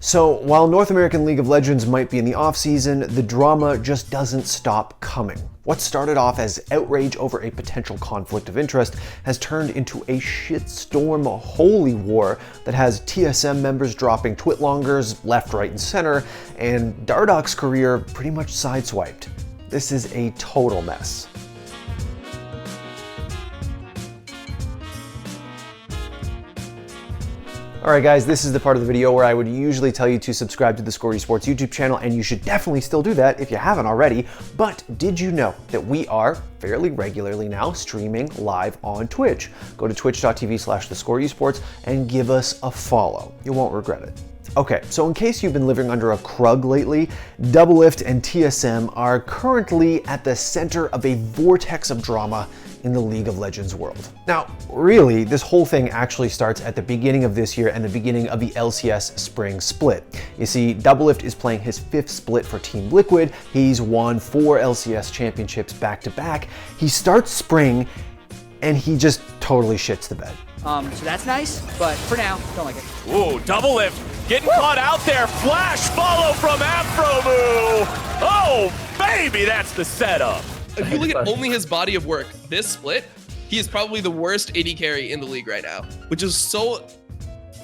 So while North American League of Legends might be in the off-season, the drama just doesn't stop coming. What started off as outrage over a potential conflict of interest has turned into a shitstorm holy war that has TSM members dropping Twitlongers left, right, and center, and Dardoch's career pretty much sideswiped. This is a total mess. Alright guys, this is the part of the video where I would usually tell you to subscribe to the theScore Esports YouTube channel, and you should definitely still do that if you haven't already. But did you know that we are fairly regularly now streaming live on Twitch? Go to twitch.tv/theScore Esports and give us a follow. You won't regret it. Okay, so in case you've been living under a crug lately, Doublelift and TSM are currently at the center of a vortex of drama in the League of Legends world. Now, really, this whole thing actually starts at the beginning of this year and the beginning of the LCS spring split. You see, Doublelift is playing his 5th split for Team Liquid. He's won 4 LCS championships back to back. He starts spring and he just totally shits the bed. So that's nice, but for now, don't like it. Ooh, Doublelift getting caught out there. Flash follow from Afromoo. Oh, baby, that's the setup. If you look at only his body of work, this split, he is probably the worst AD carry in the league right now, which is so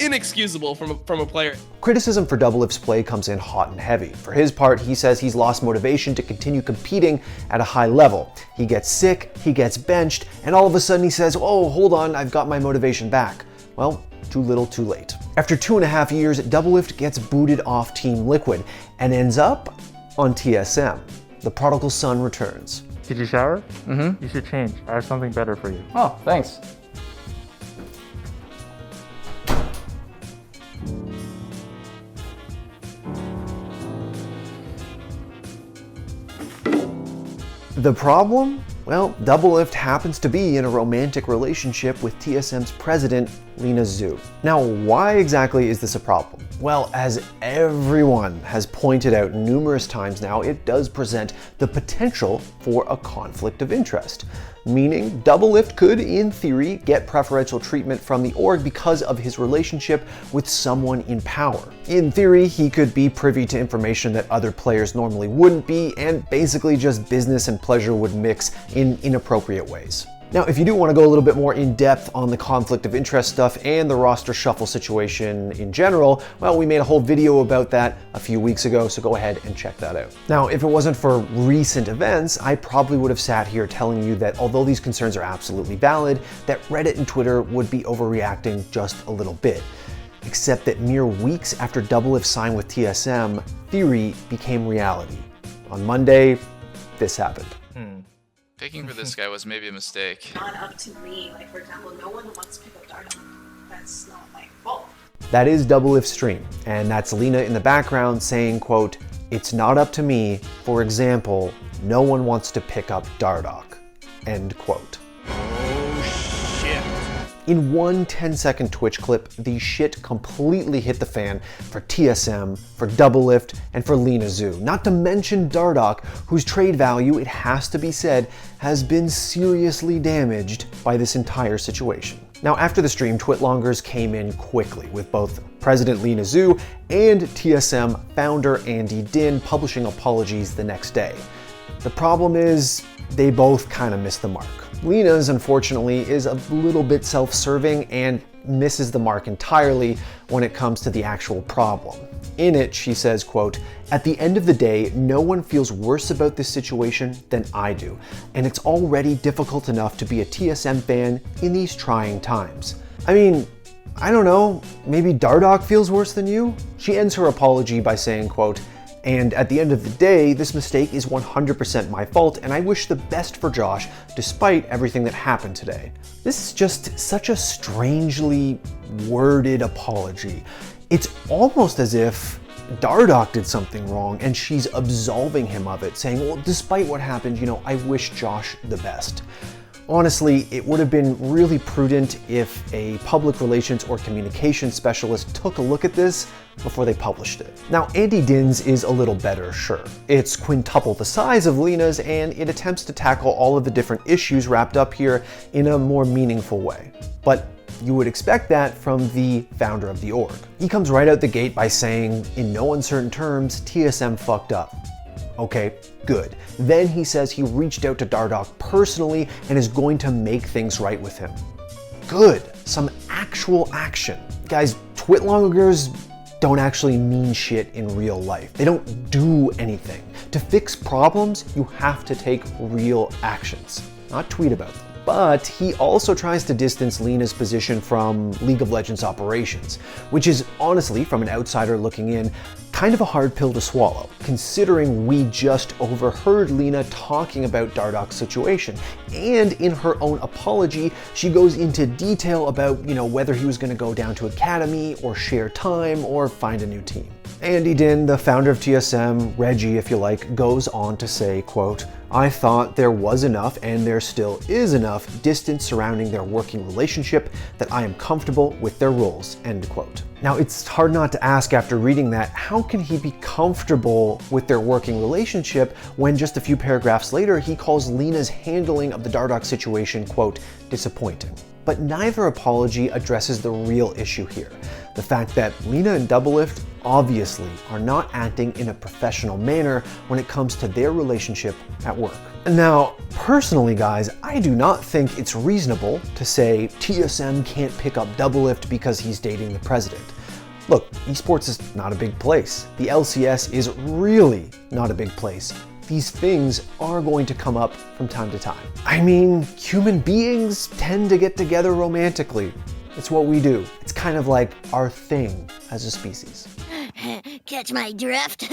inexcusable from a player. Criticism for Doublelift's play comes in hot and heavy. For his part, he says he's lost motivation to continue competing at a high level. He gets sick, he gets benched, and all of a sudden he says, oh, hold on, I've got my motivation back. Well, too little, too late. After 2.5 years, Doublelift gets booted off Team Liquid and ends up on TSM. The prodigal son returns. Did you shower? Mm-hmm. You should change. I have something better for you. Oh, thanks. The problem? Well, Doublelift happens to be in a romantic relationship with TSM's president, Leena. Now, why exactly is this a problem? Well, as everyone has pointed out numerous times now, it does present the potential for a conflict of interest. Meaning, Doublelift could, in theory, get preferential treatment from the org because of his relationship with someone in power. In theory, he could be privy to information that other players normally wouldn't be, and basically just business and pleasure would mix in inappropriate ways. Now, if you do want to go a little bit more in depth on the conflict of interest stuff and the roster shuffle situation in general, well, we made a whole video about that a few weeks ago, so go ahead and check that out. Now, if it wasn't for recent events, I probably would have sat here telling you that although these concerns are absolutely valid, that Reddit and Twitter would be overreacting just a little bit. Except that mere weeks after Doublelift signed with TSM, theory became reality. On Monday, this happened. Picking for this guy was maybe a mistake. Not up to me. Like, for example, no one wants to pick up Dardoch. That's not my fault. That is Doublelift's stream, and that's Leena in the background saying, quote, "It's not up to me. For example, no one wants to pick up Dardoch." End quote. Oh, shit. In one 10-second Twitch clip, the shit completely hit the fan for TSM, for Doublelift, and for Leena. Not to mention Dardoch, whose trade value, it has to be said, has been seriously damaged by this entire situation. Now, after the stream, Twitlongers came in quickly, with both President Leena and TSM founder Andy Din publishing apologies the next day. The problem is, they both kind of missed the mark. Leena's, unfortunately, is a little bit self-serving and misses the mark entirely when it comes to the actual problem. In it, she says, quote, "At the end of the day, no one feels worse about this situation than I do, and it's already difficult enough to be a TSM fan in these trying times. I mean, I don't know, maybe Dardoch feels worse than you?" She ends her apology by saying, quote, "And at the end of the day, this mistake is 100% my fault, and I wish the best for Josh, despite everything that happened today." This is just such a strangely worded apology. It's almost as if Dardoch did something wrong and she's absolving him of it, saying, well, despite what happened, I wish Josh the best. Honestly, it would have been really prudent if a public relations or communication specialist took a look at this before they published it. Now, Andy Din's is a little better, sure. It's quintuple the size of Leena's, and it attempts to tackle all of the different issues wrapped up here in a more meaningful way. But You would expect that from the founder of the org. He comes right out the gate by saying, in no uncertain terms, TSM fucked up. Okay, good. Then he says he reached out to Dardoch personally and is going to make things right with him. Good. Some actual action. Guys, Twitlongers don't actually mean shit in real life. They don't do anything. To fix problems, you have to take real actions, not tweet about them. But he also tries to distance Leena's position from League of Legends operations, which is honestly, from an outsider looking in, kind of a hard pill to swallow, considering we just overheard Leena talking about Dardoch's situation. And in her own apology, she goes into detail about, whether he was going to go down to Academy or share time or find a new team. Andy Din, the founder of TSM, Reggie if you like, goes on to say, quote, "I thought there was enough, and there still is enough, distance surrounding their working relationship that I am comfortable with their roles," end quote. Now, it's hard not to ask after reading that, how can he be comfortable with their working relationship when just a few paragraphs later he calls Leena's handling of the Dardoch situation, quote, "disappointing." But neither apology addresses the real issue here. The fact that Leena and Doublelift obviously are not acting in a professional manner when it comes to their relationship at work. Now, personally guys, I do not think it's reasonable to say TSM can't pick up Doublelift because he's dating the president. Look, esports is not a big place. The LCS is really not a big place. These things are going to come up from time to time. I mean, human beings tend to get together romantically. It's what we do. It's kind of like our thing as a species. Catch my drift?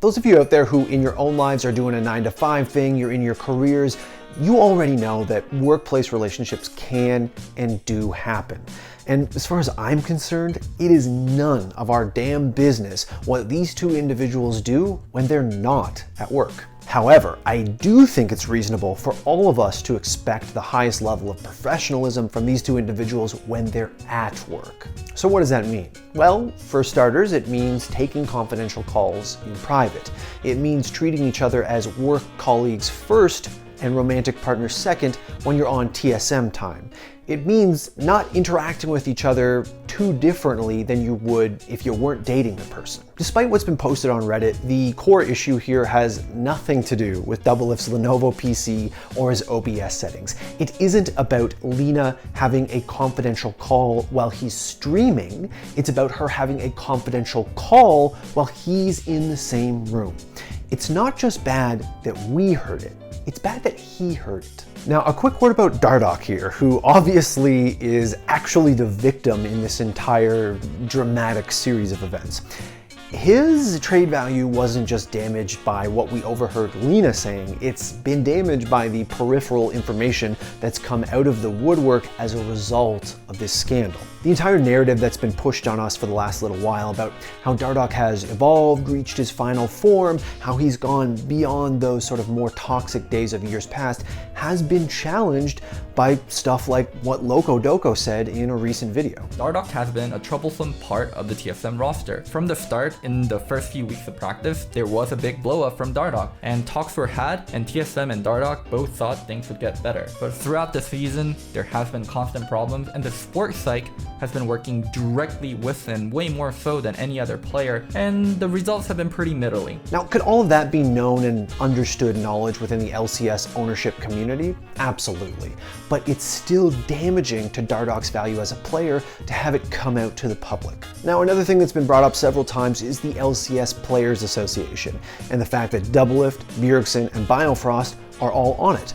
Those of you out there who in your own lives are doing a 9-to-5 thing, you're in your careers, you already know that workplace relationships can and do happen. And as far as I'm concerned, it is none of our damn business what these two individuals do when they're not at work. However, I do think it's reasonable for all of us to expect the highest level of professionalism from these two individuals when they're at work. So what does that mean? Well, for starters, it means taking confidential calls in private. It means treating each other as work colleagues first and romantic partners second when you're on TSM time. It means not interacting with each other too differently than you would if you weren't dating the person. Despite what's been posted on Reddit, the core issue here has nothing to do with Doublelift's Lenovo PC or his OBS settings. It isn't about Leena having a confidential call while he's streaming. It's about her having a confidential call while he's in the same room. It's not just bad that we heard it. It's bad that he heard it. Now, a quick word about Dardoch here, who obviously is actually the victim in this entire dramatic series of events. His trade value wasn't just damaged by what we overheard Leena saying, it's been damaged by the peripheral information that's come out of the woodwork as a result of this scandal. The entire narrative that's been pushed on us for the last little while about how Dardoch has evolved, reached his final form, how he's gone beyond those sort of more toxic days of years past, has been challenged by stuff like what Loco Doco said in a recent video. Dardoch has been a troublesome part of the TSM roster. From the start, in the first few weeks of practice, there was a big blow up from Dardoch, and talks were had, and TSM and Dardoch both thought things would get better. But throughout the season, there has been constant problems, and the sports psych has been working directly with him way more so than any other player, and the results have been pretty middling. Now, could all of that be known and understood knowledge within the LCS ownership community? Absolutely. But it's still damaging to Dardoch's value as a player to have it come out to the public. Now, another thing that's been brought up several times is the LCS Players Association, and the fact that Doublelift, Bjergsen, and Biofrost are all on it,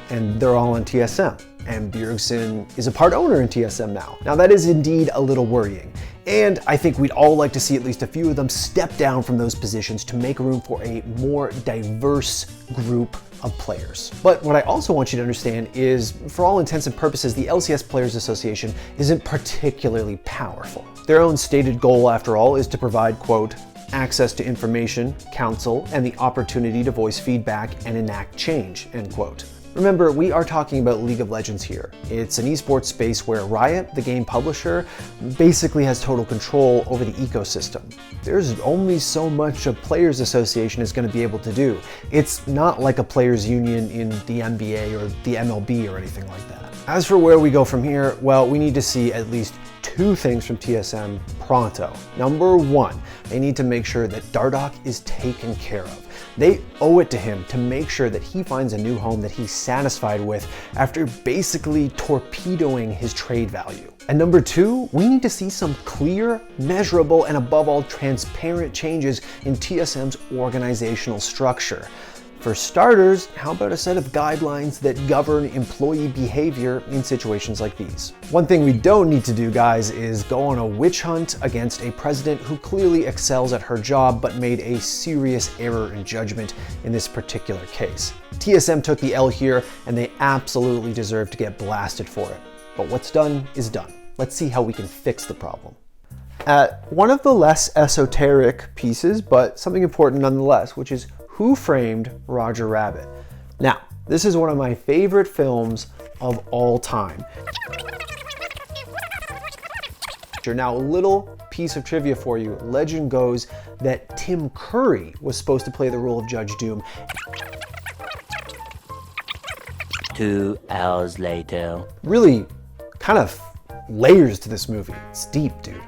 and they're all on TSM. And Bjergsen is a part owner in TSM now. Now that is indeed a little worrying. And I think we'd all like to see at least a few of them step down from those positions to make room for a more diverse group of players. But what I also want you to understand is, for all intents and purposes, the LCS Players Association isn't particularly powerful. Their own stated goal, after all, is to provide, quote, access to information, counsel, and the opportunity to voice feedback and enact change, end quote. Remember, we are talking about League of Legends here. It's an esports space where Riot, the game publisher, basically has total control over the ecosystem. There's only so much a players association is going to be able to do. It's not like a players union in the NBA or the MLB or anything like that. As for where we go from here, well, we need to see at least two things from TSM pronto. Number one, they need to make sure that Dardoch is taken care of. They owe it to him to make sure that he finds a new home that he's satisfied with after basically torpedoing his trade value. And number two, we need to see some clear, measurable, and above all, transparent changes in TSM's organizational structure. For starters, how about a set of guidelines that govern employee behavior in situations like these? One thing we don't need to do, guys, is go on a witch hunt against a president who clearly excels at her job but made a serious error in judgment in this particular case. TSM took the L here, and they absolutely deserve to get blasted for it. But what's done is done. Let's see how we can fix the problem. At one of the less esoteric pieces, but something important nonetheless, which is who framed Roger Rabbit? Now, this is one of my favorite films of all time. Now, a little piece of trivia for you. Legend goes that Tim Curry was supposed to play the role of Judge Doom. 2 hours later. Really kind of layers to this movie. It's deep, dude.